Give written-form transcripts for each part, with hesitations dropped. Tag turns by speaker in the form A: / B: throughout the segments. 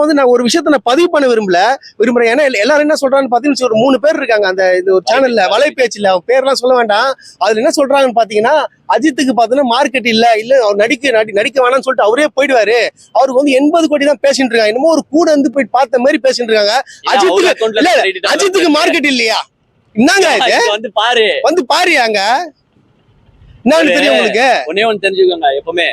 A: வந்து நான் ஒரு விஷயத்த நான் பதிவு பண்ண விரும்புறேன். ஏன்னா எல்லாரும் என்ன சொல்றாங்கன்னு பாத்தீங்கன்னா ஒரு 3 பேர் இருக்காங்க அந்த இது ஒரு சேனல்ல வலைபேச்சுல, அவன் பேர்லாம் சொல்ல வேண்டாம். அதுல என்ன சொல்றாங்கன்னு பாத்தீங்கன்னா, அஜித்துக்கு பாத்தீங்கன்னா மார்க்கெட் இல்ல அவர் நடிக்க வேணாம்னு சொல்லிட்டு அவரே போயிடுவாரு. அவருக்கு வந்து 80 கோடி தான் பேசிட்டு இருக்காங்க. என்னமோ ஒரு கூட வந்து போய் பார்த்த மாதிரி பேசிட்டு இருக்காங்க. அஜித்துக்கு மார்க்கெட் இல்லையா? என்னங்க இது? வந்து பாரு அங்க என்னன்னு தெரியும் உங்களுக்கு?
B: ஒன்னே ஒன்னு தெரிஞ்சுக்கோங்க, எப்பவுமே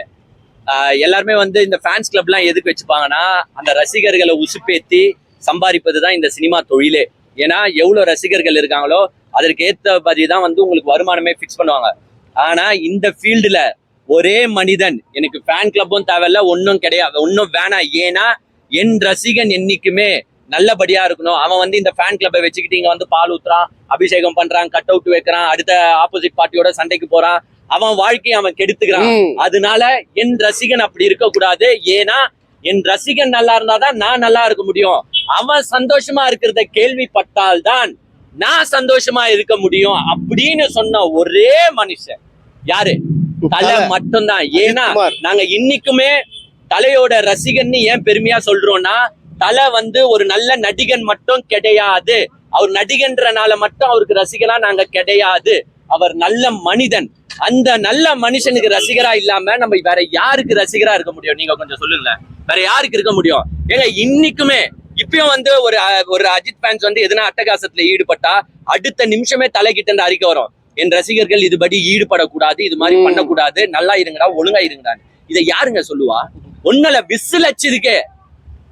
B: எல்லாருமே வந்து இந்த ஃபேன்ஸ் கிளப் எல்லாம் எதுக்கு வச்சுப்பாங்கன்னா, அந்த ரசிகர்களை உசுப்பேத்தி சம்பாதிப்பதுதான் இந்த சினிமா தொழிலே. ஏன்னா எவ்வளவு ரசிகர்கள் இருக்காங்களோ அதற்கு ஏத்த பதிதான் வந்து உங்களுக்கு வருமானமே பிக்ஸ் பண்ணுவாங்க. ஆனா இந்த ஃபீல்டுல ஒரே மனிதன், எனக்கு ஃபேன் கிளப்பும் தேவையில்ல, ஒன்னும் கிடையாது, ஒன்னும் வேணாம். ஏன்னா என் ரசிகன் என்னைக்குமே நல்லபடியா இருக்கணும். அவன் வந்து இந்த ஃபேன் கிளப்பை வச்சுக்கிட்டு இங்க வந்து பால் ஊத்துறான், அபிஷேகம் பண்றான், கட் அவுட் வைக்கிறான், அடுத்த ஆப்போசிட் பார்ட்டியோட சண்டைக்கு போறான், அவன் வாழ்க்கையை அவன் கெடுத்துக்கிறான். அதனால என் ரசிகன் அப்படி இருக்க கூடாது. ஏன்னா என் ரசிகன் நல்லா இருந்தாதான் நான் நல்லா இருக்க முடியும். அவன் சந்தோஷமா இருக்கிறத கேள்விப்பட்டால்தான் நான் சந்தோஷமா இருக்க முடியும் அப்படின்னு சொன்ன ஒரே மனுஷன் யாரு? தலை மட்டும்தான். ஏன்னா நாங்க இன்னைக்குமே தலையோட ரசிகன்னு ஏன் பெருமையா சொல்றோம்னா, தலை வந்து ஒரு நல்ல நடிகன் மட்டும் கிடையாது. அவர் நடிகன்றனால மட்டும் அவருக்கு ரசிகனா நாங்க கிடையாது. அவர் நல்ல மனிதன். அந்த நல்ல மனுஷனுக்கு ரசிகரா இல்லாம நம்ம வேற யாருக்கு ரசிகரா இருக்க முடியும்? நீங்க கொஞ்சம் சொல்லுங்க, வேற யாருக்கு இருக்க முடியும்? ஏங்க இன்னைக்குமே இப்பயும் வந்து ஒரு அஜித் ஃபேன்ஸ் வந்து எதுனா அட்டகாசத்துல ஈடுபட்டா அடுத்த நிமிஷமே தலைகிட்ட இருந்து அறிக்கை வரும், என் ரசிகர்கள் இதுபடி ஈடுபடக்கூடாது, இது மாதிரி பண்ணக்கூடாது, நல்லா இருங்கடா, ஒழுங்கா இருங்கடான்னு. இதை யாருங்க சொல்லுவா? ஒன்னல விசில் அடிச்சதுக்கே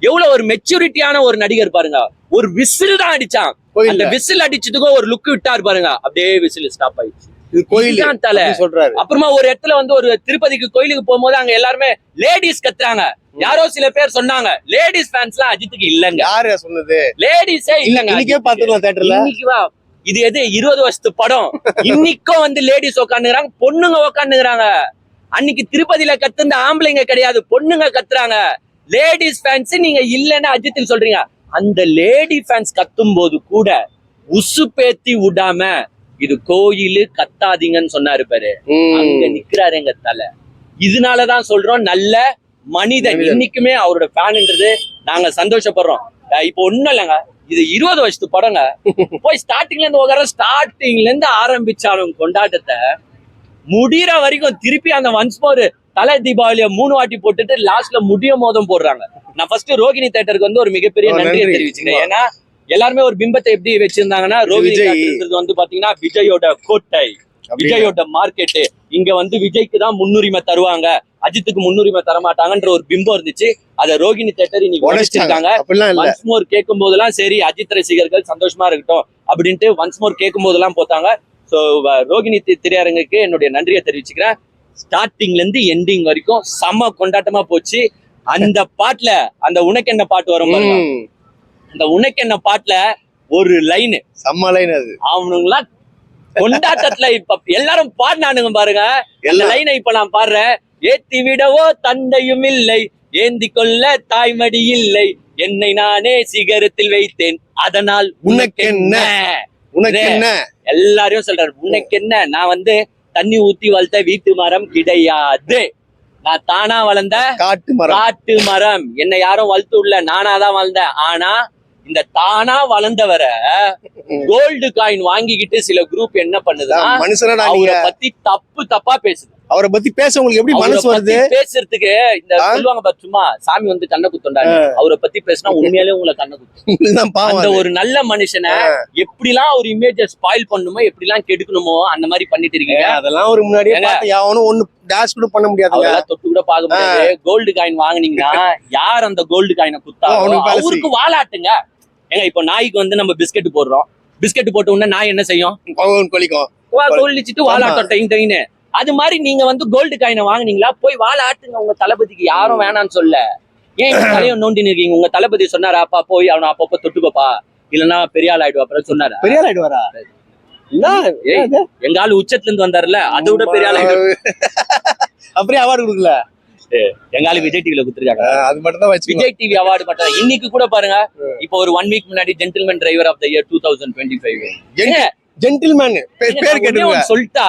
B: எவ்வளவு ஒரு மெச்சூரிட்டியான ஒரு நடிகர் பாருங்க. ஒரு விசில் தான் அடிச்சான், அந்த விசில் அடிச்சதுக்கும் ஒரு லுக் விட்டாரு பாருங்க, அப்படியே விசில் ஸ்டாப் ஆயிடுச்சு. தலை சொல்றாரு. அப்புறமா ஒரு இடத்துல வந்து ஒரு திருப்பதிக்கு கோயிலுக்கு போகும்போது அங்க எல்லாருமே லேடிஸ் கத்துறாங்க. யாரோ சில பேர் சொன்னாங்க லேடிஸ் ஃபேன்ஸ் எல்லாம் அஜித்துக்கு இல்லங்க.
A: யாரு சொன்னது?
B: லேடிஸே இல்லங்க. இது எது 20 வருஷத்து படம்? இன்னைக்கும் வந்து லேடிஸ் உட்காந்துக்கிறாங்க, பொண்ணுங்க உட்காந்துக்கிறாங்க. அன்னைக்கு திருப்பதியில கத்துந்த ஆம்பளைங்க கிடையாது, பொண்ணுங்க கத்துறாங்க. லேடிஸ் ஃபேன்ஸ் நீங்க இல்லன்னு அஜித்துக்கு சொல்றீங்க. அந்த லேடி ஃபேன்ஸ் கத்தும் போது கூட உசு பேத்தி விடாம இது கோயிலு கத்தாதீங்கன்னு சொன்னாரு பாரு, அங்க நிக்கிறாரு எங்க தலை. இதனாலதான் சொல்றோம் நல்ல மனிதன். இன்னைக்குமே அவரோட ஃபேன்ன்றது நாங்க சந்தோஷப்படுறோம். இப்போ ஒண்ணும் இல்லைங்க, இது 20 வருஷத்து படங்க. போய் ஸ்டார்டிங்ல இருந்து ஆரம்பிச்சாலும் கொண்டாட்டத்தை முடிகிற வரைக்கும் திருப்பி அந்த ஒன்ஸ் மோர் தலை தீபாவளியை 3 வாட்டி போட்டுட்டு லாஸ்ட்ல முடியும் போதும் போடுறாங்க. நான் ஃபர்ஸ்ட் ரோகிணி தியேட்டருக்கு வந்து ஒரு மிகப்பெரிய நன்றியை தெரிவிச்சுக்கிறேன். ஏன்னா எல்லாருமே ஒரு பிம்பத்தை எப்படி வச்சிருந்தாங்கன்னா, ரோகிணி தியேட்டர் வந்து பாத்தீங்கன்னா விஜயோட கோட்டை, விஜயோட மார்க்கெட், இங்க வந்து விஜய்க்கு தான் முன்னுரிமை தருவாங்க, அஜித்துக்கு முன்னுரிமை தரமாட்டாங்கன்ற ஒரு பிம்பம் இருந்துச்சு. அத ரோகிணி தியேட்டர் இன்னைக்கு உடைச்சிருக்காங்க. ஒன்ஸ் மோர் கேட்கும் போதெல்லாம் சரி அஜித் ரசிகர்கள் சந்தோஷமா இருக்கட்டும் அப்படின்ட்டு ஒன்ஸ் மோர் கேட்கும் போதெல்லாம் போட்டாங்க. சோ ரோகிணி திரையரங்குக்கு என்னுடைய நன்றியை தெரிவிச்சுக்கிறேன். ஸ்டார்டிங்ல இருந்து எண்டிங் வரைக்கும் செம்ம கொண்டாட்டமா போச்சு. அந்த பாட்டுல அந்த உனக்கு என்ன பாட்டு வரும் பாருங்க, அந்த உனக்கு என்ன பாட்டுல ஒரு லைனு
A: செம்ம லைன். அது
B: அவனுங்களா கொண்டாட்டத்துல இப்ப எல்லாரும் பாடினானுங்க பாருங்க. அந்த லைனை இப்ப நான் பாடுறேன். ஏத்தி விடவோ தந்தையும் இல்லை, ஏந்தி கொள்ள தாய்மடி இல்லை, என்னை நானே சிகரத்தில் வைத்தேன், அதனால் உனக்கு என்ன,
A: உனக்கு என்ன.
B: எல்லாரையும் சொல்றாரு உனக்கு என்ன. நான் வந்து தண்ணி ஊத்தி வளர்த்த வீட்டு மரம் கிடையாது, நான் தானா வளர்ந்த காட்டு மரம். என்னை யாரும் வளர்த்து உள்ள, நானாதான் வளர்ந்தேன். ஆனா இந்த தானா வளர்ந்தவரை கோல்டு காயின் வாங்கிக்கிட்டு சில குரூப் என்ன பண்ணுதுன்னா, அவரை பத்தி தப்பா பேசுது.
A: அவரை பத்தி பேச உங்களுக்கு எப்படி மனசு வருது?
B: பேசுறதுக்கு இந்த சொல்லுவாங்க சும்மா சாமி வந்து கண்ணை குத்துண்டாங்க. அவரை பத்தி பேசினா உண்மையாலே உங்களை கண்ணை குத்தும். அந்த ஒரு நல்ல மனுஷனை எப்படிலாம் ஒரு இமேஜ ஸ்பாயில் பண்ணுமோ, எப்படிலாம் கெடுக்கணுமோ அந்த மாதிரி பண்ணிட்டு இருக்கீங்க.
A: அதெல்லாம் ஒரு முன்னாடியே ஒண்ணு டேஷ் கூட பண்ண முடியாது,
B: அதெல்லாம் தொட்டு கூட பார்க்க முடியாது. கோல்டு காயின் வாங்குனீங்கன்னா யார் அந்த கோல்டு காயினை குத்தாலும் அவருக்கு வாலாட்டுங்க. ஏங்க இப்போ நாய்க்கு வந்து நம்ம பிஸ்கெட் போடுறோம், பிஸ்கெட் போட்ட உடனே நாய் என்ன செய்யும்? கொல்லிச்சுட்டு வாலாட்டம். அது மாதிரி நீங்க வந்து கோல்டு காயினை வாங்குனீங்களா, போய் வாழ ஆட்டுங்க உங்க தளபதிக்கு. யாரும் வேணான்னு சொல்ல. ஏன் தலையை நோண்டின்னு இருக்கீங்க? உங்க தளபதி சொன்னாரா, அப்பா போய் அவனை அப்பப்ப தொட்டுக்கோப்பா, இல்லன்னா பெரிய ஆள் ஆயிடுவா அப்புறம் சொன்னாரா?
A: பெரிய ஆள் ஆயிடுவாரா?
B: எங்க ஆளு உச்சத்துல இருந்து வந்தாருல, அதை விட பெரிய ஆள் ஆயிடுவாரு.
A: அப்படியே அவார்டு கொடுக்கல
B: எங்க ஆளு விஜய் டிவில கொடுத்துருக்காங்க.
A: அது மட்டும் தான்
B: விஜய் டிவி அவார்டு மட்டும். இன்னைக்கு கூட பாருங்க, இப்போ ஒரு 1 வீக் முன்னாடி gentleman driver of the year 2025
A: gentleman பேர் கேட்டு
B: சொல்லிட்டா